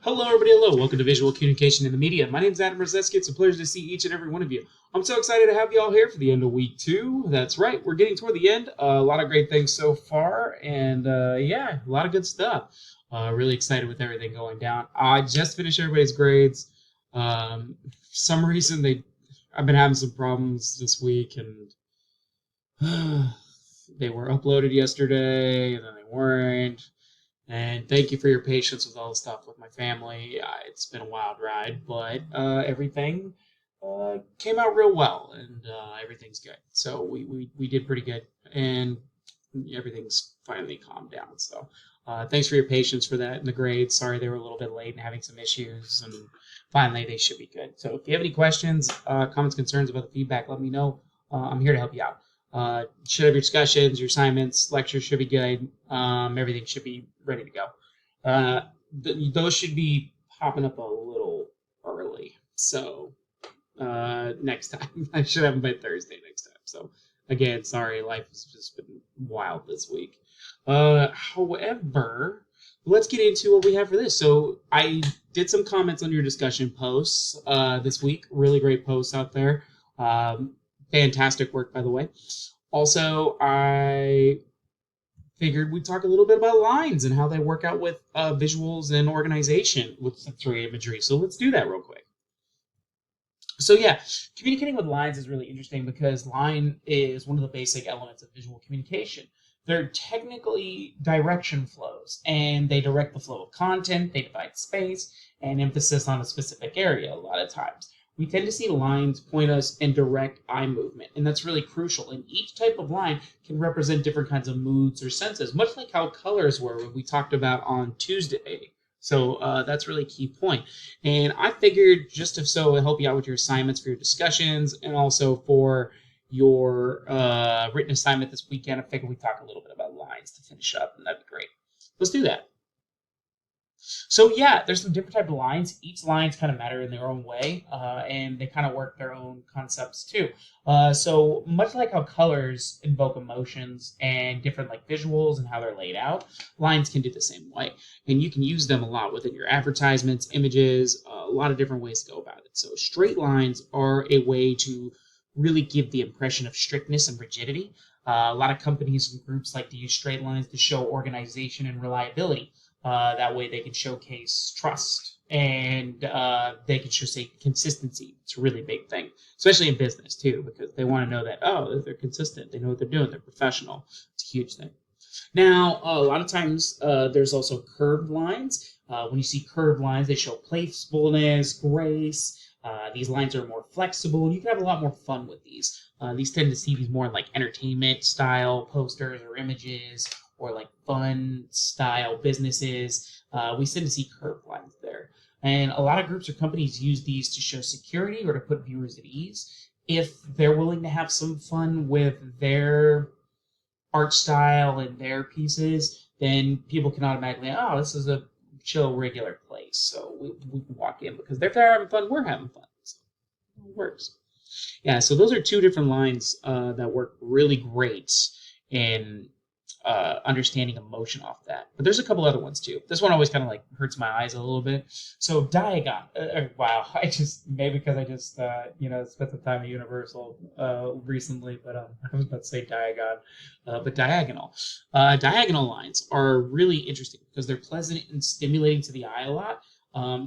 Hello, everybody. Hello. Welcome to Visual Communication in the Media. My name is Adam Rozeski. It's a pleasure to see each and every one of you. I'm so excited to have you all here for the end of week 2. That's right. We're getting toward the end. A lot of great things so far. And yeah, a lot of good stuff. Really excited with everything going down. I just finished everybody's grades. For some reason, I've been having some problems this week. And they were uploaded yesterday. And then they weren't. And thank you for your patience with all the stuff with my family. It's been a wild ride, but everything came out real well, and everything's good. So we did pretty good, and everything's finally calmed down. So thanks for your patience for that and the grades. Sorry they were a little bit late and having some issues, and finally they should be good. So if you have any questions, comments, concerns about the feedback, let me know. I'm here to help you out. Should have your discussions, your assignments, lectures should be good. Everything should be ready to go. Those should be popping up a little early. So next time, I should have them by Thursday next time. So again, sorry, life has just been wild this week. However, let's get into what we have for this. So I did some comments on your discussion posts this week. Really great posts out there. Fantastic work, by the way. Also, I figured we'd talk a little bit about lines and how they work out with visuals and organization with sensory imagery. So let's do that real quick. So yeah, communicating with lines is really interesting because line is one of the basic elements of visual communication. They're technically direction flows, and they direct the flow of content, they divide space, and emphasis on a specific area a lot of times. We tend to see lines point us and direct eye movement, and that's really crucial. And each type of line can represent different kinds of moods or senses, much like how colors were when we talked about on Tuesday. So that's really a key point. And I figured just if so, it'll help you out with your assignments for your discussions and also for your written assignment this weekend. I figured we'd talk a little bit about lines to finish up, and that'd be great. Let's do that. So yeah, there's some different type of lines. Each lines kind of matter in their own way, and they kind of work their own concepts too. So much like how colors invoke emotions and different like visuals and how they're laid out, lines can do the same way. And you can use them a lot within your advertisements, images, a lot of different ways to go about it. So straight lines are a way to really give the impression of strictness and rigidity. A lot of companies and groups like to use straight lines to show organization and reliability. That way they can showcase trust and they can show consistency. It's a really big thing, especially in business too, because they want to know that, oh, they're consistent. They know what they're doing. They're professional. It's a huge thing. Now, a lot of times there's also curved lines. When you see curved lines, they show playfulness, grace. These lines are more flexible, and you can have a lot more fun with these. These tend to see these more in like entertainment style posters or images, or like fun style businesses. We tend to see curved lines there. And a lot of groups or companies use these to show security or to put viewers at ease. If they're willing to have some fun with their art style and their pieces, then people can automatically, oh, this is a chill, regular place. So we can walk in because if they're having fun, we're having fun. So it works. Yeah, so those are two different lines that work really great in understanding emotion off that. But there's a couple other ones too. This one always kind of like hurts my eyes a little bit. So Diagon. Wow, maybe because I just spent some time at Universal recently, but I was about to say Diagon, but diagonal. Diagonal lines are really interesting because they're pleasant and stimulating to the eye a lot.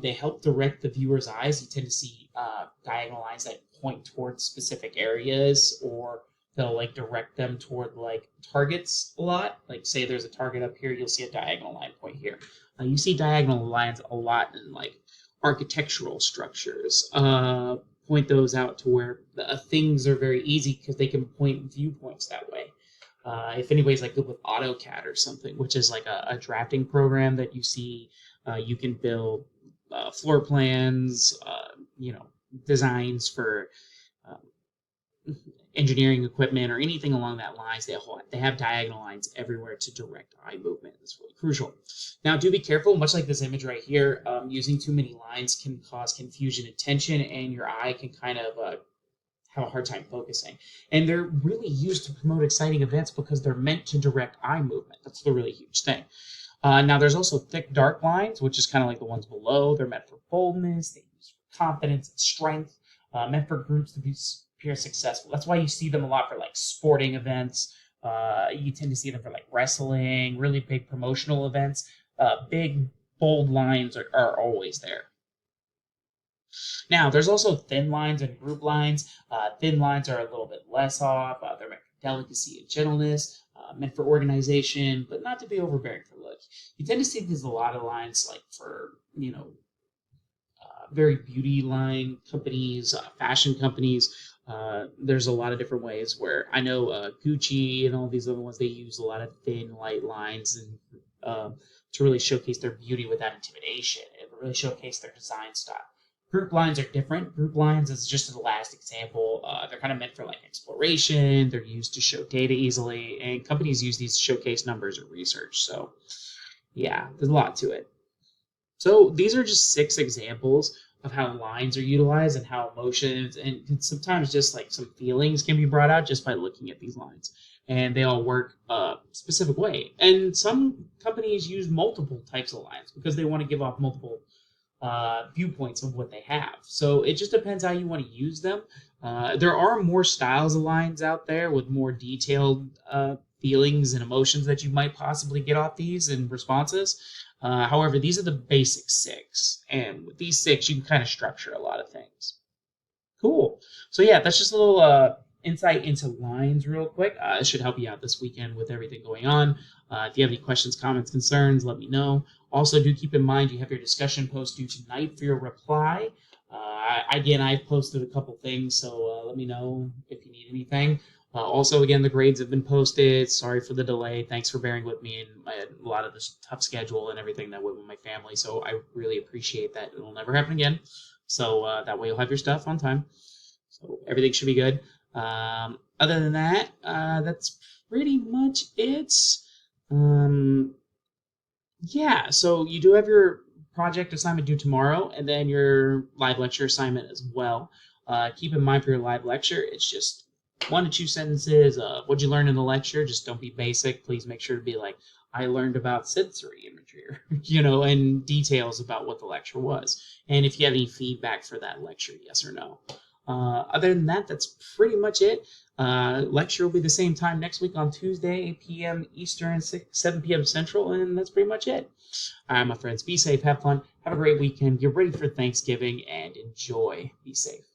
They help direct the viewer's eyes. You tend to see diagonal lines that point towards specific areas, or they'll like direct them toward like targets a lot. Like say there's a target up here, you'll see a diagonal line point here. You see diagonal lines a lot in like architectural structures. Point those out to where things are very easy because they can point viewpoints that way. If anybody's like good with AutoCAD or something, which is like a drafting program that you see, you can build floor plans, designs for engineering equipment or anything along that lines. They have diagonal lines everywhere to direct eye movement. That's really crucial. Now, do be careful. Much like this image right here, using too many lines can cause confusion and tension, and your eye can kind of have a hard time focusing. And they're really used to promote exciting events because they're meant to direct eye movement. That's the really huge thing. Now, there's also thick, dark lines, which is kind of like the ones below. They're meant for boldness, they use for confidence and strength, meant for groups to appear successful. That's why you see them a lot for like sporting events. You tend to see them for like wrestling, really big promotional events. Big, bold lines are always there. Now, there's also thin lines and group lines. Thin lines are a little bit less off. They're meant for delicacy and gentleness, meant for organization, but not to be overbearing for look. You tend to see these a lot of lines like for, very beauty line companies, fashion companies. There's a lot of different ways where I know Gucci and all these other ones, they use a lot of thin, light lines and to really showcase their beauty without intimidation and really showcase their design style. Group lines are different. Group lines is just the last example. They're kind of meant for like exploration. They're used to show data easily, and companies use these to showcase numbers or research. So, yeah, there's a lot to it. So these are just 6 examples of how lines are utilized and how emotions and sometimes just like some feelings can be brought out just by looking at these lines. And they all work a specific way. And some companies use multiple types of lines because they want to give off multiple viewpoints of what they have. So it just depends how you want to use them. There are more styles of lines out there with more detailed feelings and emotions that you might possibly get off these and responses. However, these are the basic 6. And with these 6, you can kind of structure a lot of things. Cool. So yeah, that's just a little insight into lines real quick. It should help you out this weekend with everything going on. If you have any questions, comments, concerns, let me know. Also, do keep in mind you have your discussion post due tonight for your reply. Again, I've posted a couple things, so let me know if you need anything. Also, again, the grades have been posted. Sorry for the delay. Thanks for bearing with me and a lot of this tough schedule and everything that went with my family. So I really appreciate that. It'll never happen again. So that way you'll have your stuff on time. So everything should be good. Other than that, that's pretty much it. Yeah, so you do have your project assignment due tomorrow and then your live lecture assignment as well. Keep in mind for your live lecture, it's just 1 to 2 sentences of what you learned in the lecture. Just don't be basic. Please make sure to be like, I learned about sensory imagery, and details about what the lecture was. And if you have any feedback for that lecture, yes or no. Other than that, that's pretty much it. Lecture will be the same time next week on Tuesday, 8 p.m. Eastern, 7 p.m. Central, and that's pretty much it. All right, my friends, be safe, have fun, have a great weekend, get ready for Thanksgiving, and enjoy. Be safe.